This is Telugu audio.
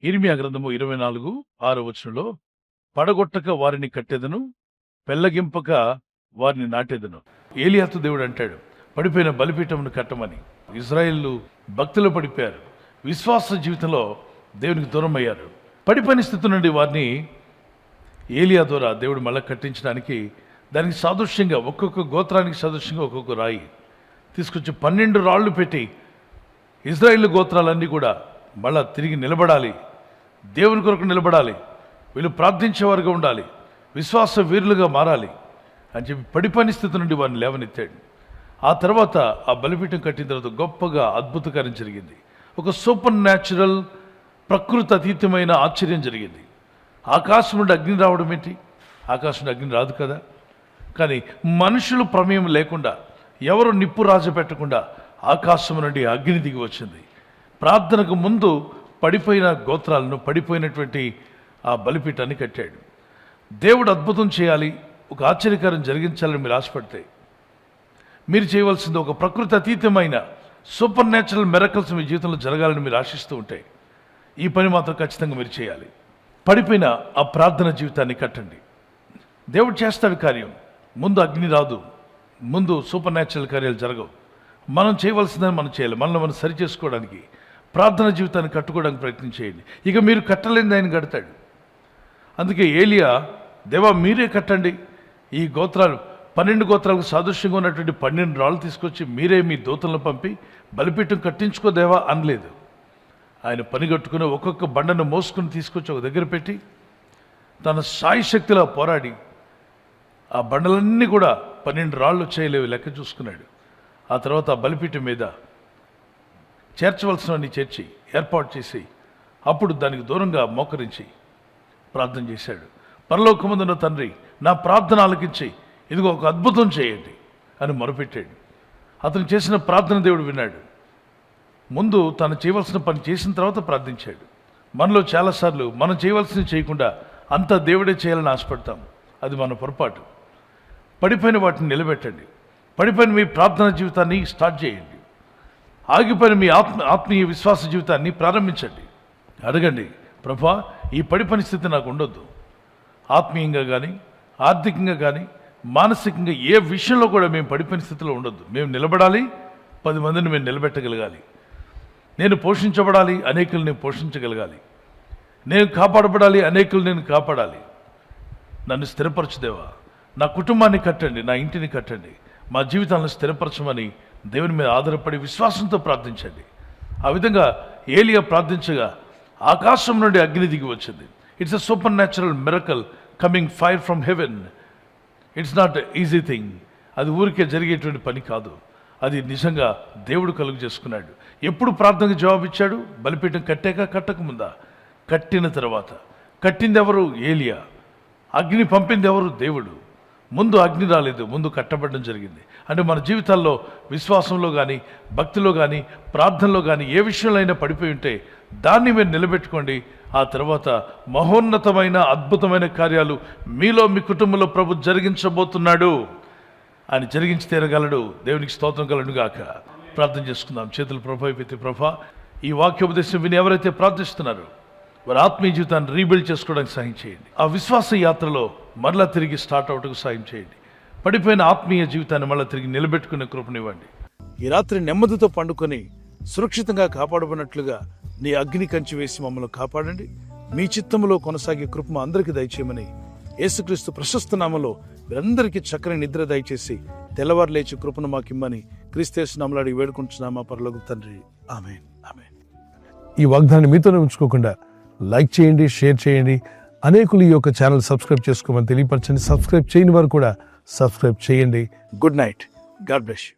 ఇర్మియా గ్రంథము 24:6 పడగొట్టక వారిని కట్టెదను, పెళ్లగింపక వారిని నాటెదను. ఏలియాతో దేవుడు అంటాడు, పడిపోయిన బలిపీఠమును కట్టమని. ఇజ్రాయేలు భక్తులు పడిపోయారు, విశ్వాస జీవితంలో దేవునికి దూరం అయ్యారు. పడిపోయిన స్థితి నుండి వారిని ఏలియా ద్వారా దేవుడు మళ్ళీ కట్టించడానికి దానికి సాదృశ్యంగా ఒక్కొక్క గోత్రానికి సాదృశ్యంగా ఒక్కొక్క రాయి తీసుకొచ్చి 12 రాళ్ళు పెట్టి ఇజ్రాయేలు గోత్రాలన్నీ కూడా మళ్ళా తిరిగి నిలబడాలి, దేవుని కొరకు నిలబడాలి, వీళ్ళు ప్రార్థించేవారుగా ఉండాలి, విశ్వాస వీరులుగా మారాలి అని చెప్పి పడిపోయిన స్థితి నుండి వారిని లేవనెత్తాడు. ఆ తర్వాత ఆ బలిపీఠం కట్టిన తర్వాత గొప్పగా అద్భుతకార్యం జరిగింది. ఒక సూపర్ న్యాచురల్, ప్రకృతి అతీతమైన ఆశ్చర్యం జరిగింది. ఆకాశం నుండి అగ్ని రావడం ఏంటి? ఆకాశం నుండి అగ్ని రాదు కదా. కానీ మనుషులు ప్రమేయం లేకుండా, ఎవరు నిప్పు రాజు పెట్టకుండా ఆకాశం నుండి అగ్ని దిగి వచ్చింది. ప్రార్థనకు ముందు పడిపోయిన గోత్రాలను, పడిపోయినటువంటి ఆ బలిపీఠాన్ని కట్టాడు. దేవుడు అద్భుతం చేయాలి, ఒక ఆశ్చర్యకారం జరిగించాలని మీరు ఆశపడితే మీరు చేయవలసింది ఒక ప్రకృతి అతీతమైన సూపర్ న్యాచురల్ మిరకల్స్ మీ జీవితంలో జరగాలని మీరు ఆశిస్తూ ఉంటే ఈ పని మాత్రం ఖచ్చితంగా మీరు చేయాలి. పడిపోయిన ఆ ప్రార్థన జీవితాన్ని కట్టండి. దేవుడు చేస్తాడు కార్యం. ముందు అగ్ని రాదు, ముందు సూపర్ న్యాచురల్ కార్యాలు జరగవు. మనం చేయవలసిందని మనం చేయాలి. మనల్ని మనం సరి చేసుకోవడానికి, ప్రార్థన జీవితాన్ని కట్టుకోవడానికి ప్రయత్నం చేయండి. ఇక మీరు కట్టలేనిది ఆయన కడతాడు. అందుకే ఏలియా, దేవా మీరే కట్టండి, ఈ గోత్రాలు 12 గోత్రాలకు సాదృశ్యంగా ఉన్నటువంటి 12 రాళ్ళు తీసుకొచ్చి మీరే మీ దూతలను పంపి బలిపీఠం కట్టించుకోదేవా అనలేదు. ఆయన పని కట్టుకుని ఒక్కొక్క బండను మోసుకుని తీసుకొచ్చి ఒక దగ్గర పెట్టి తన సాయశక్తిలో పోరాడి ఆ బండలన్నీ కూడా 12 రాళ్ళు చేయలేవు లెక్క చూసుకున్నాడు. ఆ తర్వాత ఆ బలిపీఠం మీద చేర్చవలసినవన్నీ చేర్చి ఏర్పాటు చేసి అప్పుడు దానికి దూరంగా మోకరించి ప్రార్థన చేశాడు. పరలోకమందున్న తండ్రి, నా ప్రార్థన ఆలకించి ఇదిగో ఒక అద్భుతం చేయండి అని మొరపెట్టాడు. అతను చేసిన ప్రార్థన దేవుడు విన్నాడు. ముందు తను చేయవలసిన పని చేసిన తర్వాత ప్రార్థించాడు. మనలో చాలాసార్లు మనం చేయవలసింది చేయకుండా అంతా దేవుడే చేయాలని ఆశపడతాం. అది మన పొరపాటు. పడిపోయిన వాటిని నిలబెట్టండి. పడిపోయిన మీ ప్రార్థన జీవితాన్ని స్టార్ట్ చేయండి. ఆగిపోయిన మీ ఆత్మీయ విశ్వాస జీవితాన్ని ప్రారంభించండి. అడగండి, ప్రభా ఈ పడిపోయిన స్థితి నాకు ఉండొద్దు. ఆత్మీయంగా కానీ, ఆర్థికంగా కానీ, మానసికంగా ఏ విషయంలో కూడా మేము పడిపోయిన స్థితిలో ఉండొద్దు. మేము నిలబడాలి, 10 మందిని మేము నిలబెట్టగలగాలి. నేను పోషించబడాలి, అనేకులు నేను పోషించగలగాలి. నేను కాపాడబడాలి, అనేకులు నేను కాపాడాలి. నన్ను స్థిరపరచుదేవా, నా కుటుంబాన్ని కట్టండి, నా ఇంటిని కట్టండి, మా జీవితాలను స్థిరపరచమని దేవుని మీద ఆధారపడి విశ్వాసంతో ప్రార్థించండి. ఆ విధంగా ఏలియా ప్రార్థించగా ఆకాశం నుండి అగ్ని దిగి వచ్చింది. It's a super natural miracle coming fire from heaven. It's not easy thing. అది ఊరికే జరిగేటువంటి పని కాదు. అది నిజంగా దేవుడు కలుగు చేసుకున్నాడు. ఎప్పుడు ప్రార్థనకు జవాబిచ్చాడు? బలిపీఠం కట్టాక, కట్టకముందా? కట్టిన తర్వాత. కట్టింది ఎవరు? ఏలియా. అగ్ని పంపింది ఎవరు? దేవుడు. ముందు అగ్ని రాలేదు, ముందు కట్టబడడం జరిగింది. అంటే మన జీవితాల్లో విశ్వాసంలో కానీ, భక్తిలో కానీ, ప్రార్థనలో కానీ ఏ విషయంలో అయినా పడిపోయి ఉంటే దాన్ని మీరు నిలబెట్టుకోండి. ఆ తర్వాత మహోన్నతమైన అద్భుతమైన కార్యాలు మీలో, మీ కుటుంబంలో ప్రభు జరిగించబోతున్నాడు. ఆయన జరిగించి తీరగలడు. దేవునికి స్తోత్రం కలుగును గాక. ప్రార్థన చేసుకుందాం. చేతులు ప్రభా, ఈ వాక్యోపదేశం విని ఎవరైతే ప్రార్థిస్తున్నారో వారి ఆత్మీయ జీవితాన్ని రీబిల్డ్ చేసుకోవడానికి సాయం చేయండి. ఆ విశ్వాస యాత్రలో మరలా తిరిగి స్టార్ట్ అవటకు సాయం చేయండి. పడిపోయిన ఆత్మీయ జీవితాన్ని మళ్ళీ తిరిగి నిలబెట్టుకునే కృపనివ్వండి. ఈ రాత్రి నెమ్మదితో పండుకొని సురక్షితంగా కాపాడబడినట్లుగా నీ అగ్ని కంచి వేసి మమ్మల్ని కాపాడండి. మీ చిత్తములో కొనసాగే కృప మా అందరికీ దయచేయమని యేసుక్రీస్తు ప్రశస్త నామములో మీరందరికీ చక్కని నిద్ర దయచేసి తెల్లవారు లేచి కృపను మాకిమ్మని క్రీస్తు నామములో అడిగి వేడుకుంటున్నామా పరలోకపు తండ్రి. ఆమేన్, ఆమేన్. ఈ వాగ్దానాన్ని మీతోనే ఉంచుకోకుండా లైక్ చేయండి, షేర్ చేయండి. అనేకులు ఈ యొక్క ఛానల్ సబ్స్క్రైబ్ చేసుకోమని తెలియపరచండి. సబ్స్క్రైబ్ చేయని వారు కూడా సబ్స్క్రైబ్ చేయండి. Good night. God bless you.